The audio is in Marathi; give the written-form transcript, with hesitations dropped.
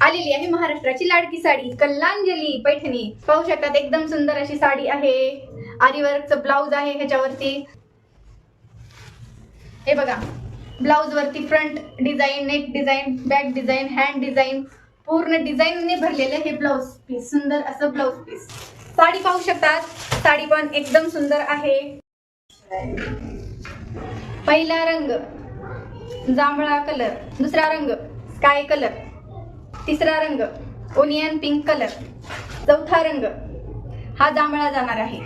आलेली आहे महाराष्ट्राची लाडकी साडी कल्लांजली पैठणी। पाहू शकतात एकदम सुंदर अशी साडी आहे। आरी वर्कचं ब्लाउज आहे ह्याच्यावरती। हे बघा, ब्लाउज वरती front design, neck design, back design, hand design, पूर्ण डिझाईनने भरलेलं हे ब्लाउज पीस, सुंदर असं ब्लाउज पीस। साडी पाहू शकतात, साडी पण एकदम सुंदर आहे। पहिला रंग जांभळा कलर, दुसरा रंग स्काय कलर, तिसरा रंग ओनियन पिंक कलर, चौथा रंग हा जांभळा जाणार आहे।